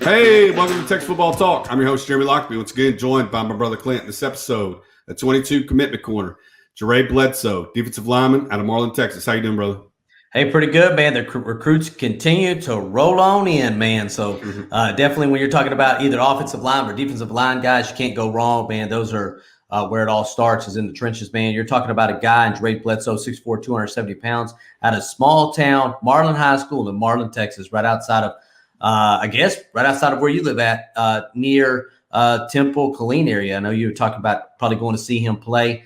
Hey, welcome to Texas Football Talk. I'm your host, Jaray Bledsoe. Once again, joined by my brother Clint in this episode, a 22 commitment corner, Jaray Bledsoe, defensive lineman out of Marlin, Texas. How you doing, brother? Hey, pretty good, man. The recruits continue to roll on in, man. So definitely when you're talking about either offensive line or defensive line guys, you can't go wrong, man. Those are where it all starts, is in the trenches, man. You're talking about a guy in Jaray Bledsoe, 6'4", 270 pounds, out of small town, Marlin High School in Marlin, Texas, right outside of, right outside of where you live at, near Temple, Killeen area. I know you were talking about probably going to see him play.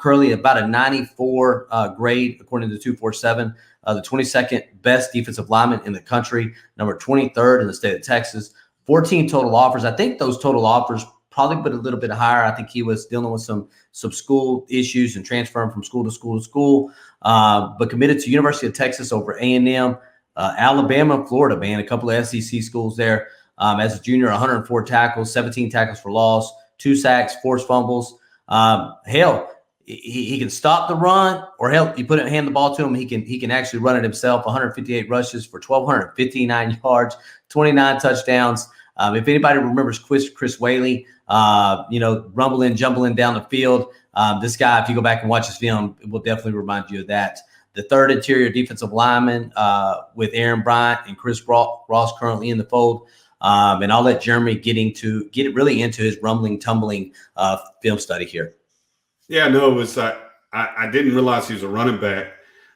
Currently about a 94 grade, according to 247. The 22nd best defensive lineman in the country, number 23rd in the state of Texas. 14 total offers. I think those total offers probably been a little bit higher. I think he was dealing with some school issues and transferring from school to school to school. But committed to University of Texas over A&M, Alabama, Florida, man. A couple of SEC schools there. As a junior, 104 tackles, 17 tackles for loss, 2 sacks, forced fumbles. Hell, he can stop the run, or hell, you hand the ball to him, he can actually run it himself. 158 rushes for 1,259 yards, 29 touchdowns. If anybody remembers Chris Wadley, rumbling, jumbling down the field, this guy, if you go back and watch his film, it will definitely remind you of that. The third interior defensive lineman with Aaron Bryant and Chris Ross currently in the fold. And I'll let Jeremy get really into his rumbling, tumbling film study here. Yeah, no, it was I didn't realize he was a running back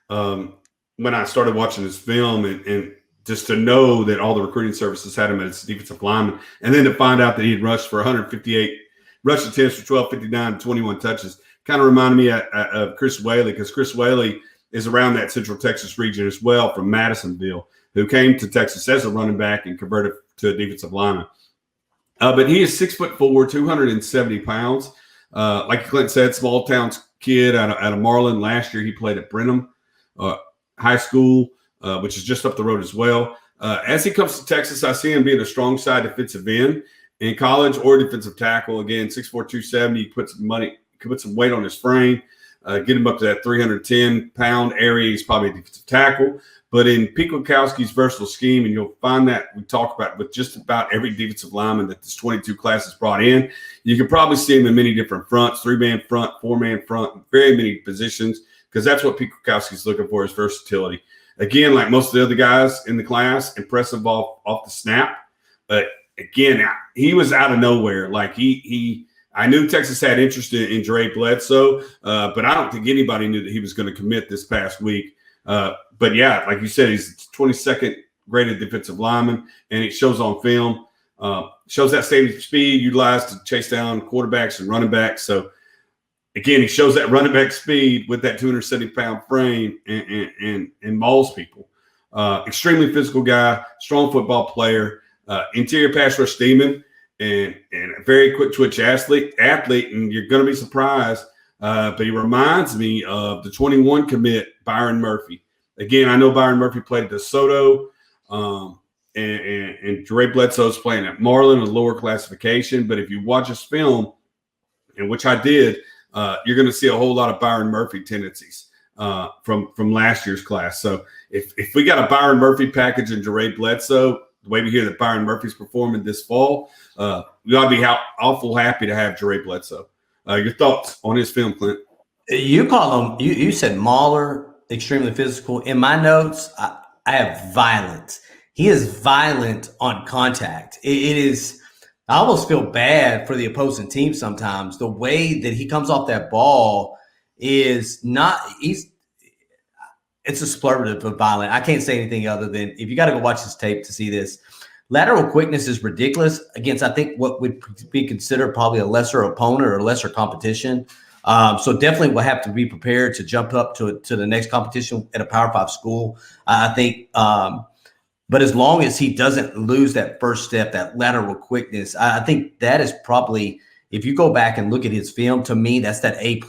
when I started watching his film, and just to know that all the recruiting services had him as defensive lineman, and then to find out that he'd rushed for 158 rush attempts for 1,259 and 21 touches, kind of reminded me of Chris Wadley, because Chris Wadley is around that Central Texas region as well, from Madisonville, who came to Texas as a running back and converted to a defensive lineman. But he is 6'4", 270 pounds. Like Clint said, small town kid out of Marlin. Last year, he played at Brenham High School, which is just up the road as well. As he comes to Texas, I see him being a strong side defensive end in college, or defensive tackle. Again, 6'4", 270. Put some weight on his frame, get him up to that 310-pound area. He's probably a defensive tackle. But in Pete Kwiatkowski's versatile scheme, and you'll find that we talk about with just about every defensive lineman that this 22 class has brought in, you can probably see him in many different fronts, 3-man front, 4-man front, very many positions, because that's what Pete Kwiatkowski's looking for, is versatility. Again, like most of the other guys in the class, impressive off the snap. But again, he was out of nowhere. Like I knew Texas had interest in Jaray Bledsoe, but I don't think anybody knew that he was going to commit this past week. But yeah, like you said, he's 22nd graded defensive lineman, and it shows on film. Shows that same speed utilized to chase down quarterbacks and running backs. So again, he shows that running back speed with that 270-pound frame and mauls people. Extremely physical guy, strong football player, interior pass rush demon, and a very quick twitch athlete. And you're going to be surprised, but he reminds me of the 21 commit Byron Murphy. Again, I know Byron Murphy played at DeSoto, and Jaray Bledsoe's playing at Marlin, a lower classification. But if you watch his film, and which I did, you're going to see a whole lot of Byron Murphy tendencies from last year's class. So if we got a Byron Murphy package in Jaray Bledsoe, the way we hear that Byron Murphy's performing this fall, we ought to be awful happy to have Jaray Bledsoe. Your thoughts on his film, Clint? You call him, you said mauler, extremely physical. In my notes, I have violent. He is violent on contact. It is, I almost feel bad for the opposing team sometimes. The way that he comes off that ball is not, it's a superlative of violent. I can't say anything other than, if you got to go watch this tape to see this. Lateral quickness is ridiculous against, I think, what would be considered probably a lesser opponent or lesser competition. So definitely we'll have to be prepared to jump up to the next competition at a Power 5 school. I think, but as long as he doesn't lose that first step, that lateral quickness, I think that is probably, if you go back and look at his film, to me, that's that A+.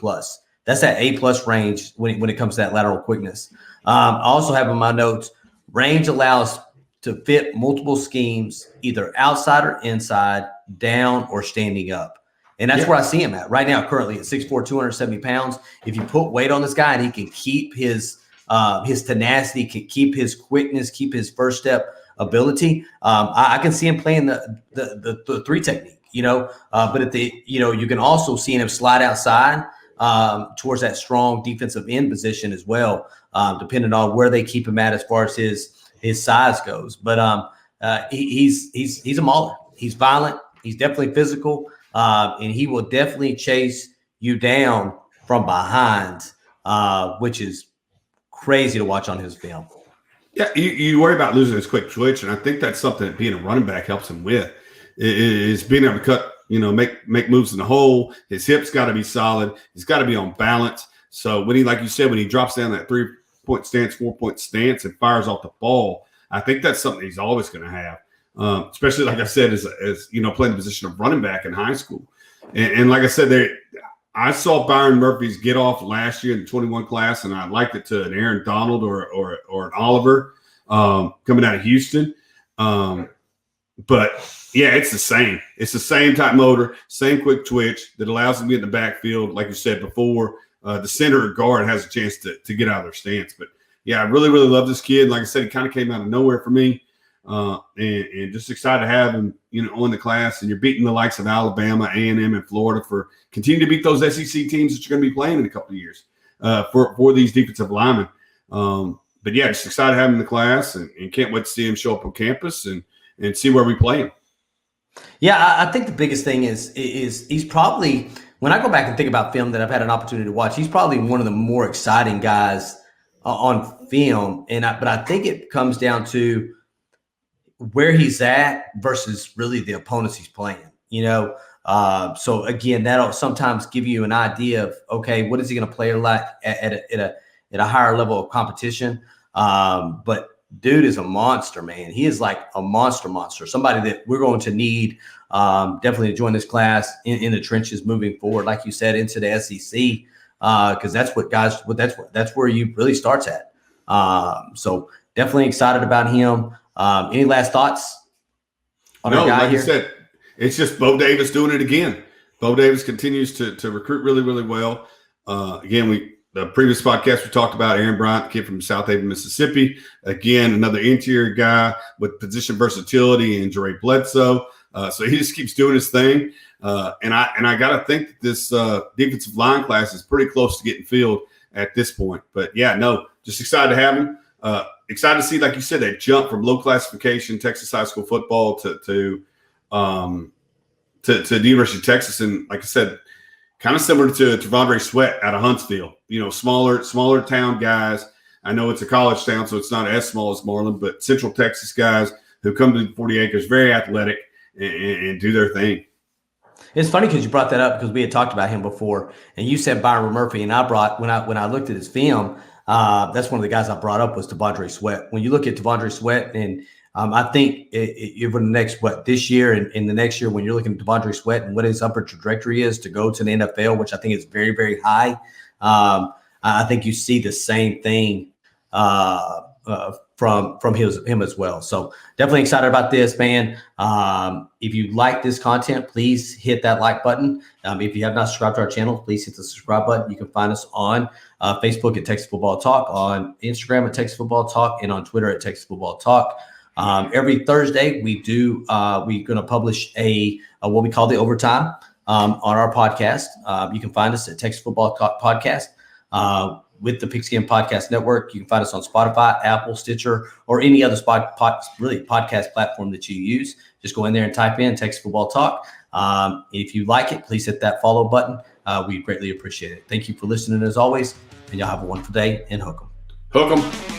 That's that A+ range when it comes to that lateral quickness. I also have in my notes, range allows to fit multiple schemes, either outside or inside, down or standing up. And that's where I see him at right now, currently at 6'4", 270 pounds. If you put weight on this guy and he can keep his tenacity, can keep his quickness, keep his first step ability. I can see him playing the three technique, but you can also see him slide outside towards that strong defensive end position as well, depending on where they keep him at as far as his size goes. But he's a mauler. He's violent. He's definitely physical, and he will definitely chase you down from behind, which is crazy to watch on his film. Yeah, you worry about losing his quick twitch, and I think that's something that being a running back helps him with. Is being able to cut, make moves in the hole. His hips got to be solid. He's got to be on balance. So when he, like you said, when he drops down that 3-point stance, 4-point stance, and fires off the ball, I think that's something he's always going to have. Especially, like I said, as playing the position of running back in high school. And like I said, I saw Byron Murphy's get off last year in the 21 class, and I liked it to an Aaron Donald or an Oliver coming out of Houston. But yeah, it's the same. It's the same type motor, same quick twitch that allows him to get in the backfield. Like you said before, the center or guard has a chance to get out of their stance. But yeah, I really, really love this kid. Like I said, he kind of came out of nowhere for me. And just excited to have him, on the class. And you're beating the likes of Alabama, A&M, and Florida for continue to beat those SEC teams that you're going to be playing in a couple of years for these defensive linemen. But yeah, just excited to have him in the class, and can't wait to see him show up on campus and see where we play him. Yeah, I think the biggest thing is he's probably, when I go back and think about film that I've had an opportunity to watch, he's probably one of the more exciting guys on film. But I think it comes down to where he's at versus really the opponents he's playing, So again, that'll sometimes give you an idea of, okay, what is he going to play like at a higher level of competition? But dude is a monster, man. He is like a monster, somebody that we're going to need definitely to join this class in the trenches moving forward, like you said, into the SEC, because that's where you really starts at. So definitely excited about him. Any last thoughts on our guy here? You said, it's just Bo Davis doing it again. Bo Davis continues to recruit really, really well. Again, the previous podcast we talked about Aaron Bryant, the kid from South Haven, Mississippi. Again, another interior guy with position versatility, and Jaray Bledsoe. So he just keeps doing his thing. And I got to think that this defensive line class is pretty close to getting filled at this point. But yeah, no, just excited to have him. Excited to see, like you said, that jump from low classification Texas high school football to the University of Texas. And like I said, kind of similar to 𝗣𝗓𝗏 Sweat out of Huntsville, smaller town guys. I know it's a college town, so it's not as small as Marlin, but Central Texas guys who come to the 40 acres, very athletic and do their thing. It's funny because you brought that up because we had talked about him before, and you said Byron Murphy, and when I looked at his film, that's one of the guys I brought up was 𝗣𝗏𝗏 Sweat. When you look at 𝗣𝗏𝗏 Sweat, and I think over the next this year and the next year, when you're looking at 𝗣𝗏𝗏 Sweat and what his upper trajectory is to go to the NFL, which I think is very, very high, I think you see the same thing from him as well. So definitely excited about this, man. If you like this content, please hit that like button. If you have not subscribed to our channel, please hit the subscribe button. You can find us on Facebook at Texas Football Talk, on Instagram at Texas Football Talk, and on Twitter at Texas Football Talk. Every Thursday, we're going to publish what we call the overtime on our podcast. You can find us at Texas Football Podcast with the Pigskin Podcast Network. You can find us on Spotify, Apple, Stitcher, or any other podcast platform that you use. Just go in there and type in Texas Football Talk. If you like it, please hit that follow button. We greatly appreciate it. Thank you for listening as always, and y'all have a wonderful day, and hook 'em. Hook 'em.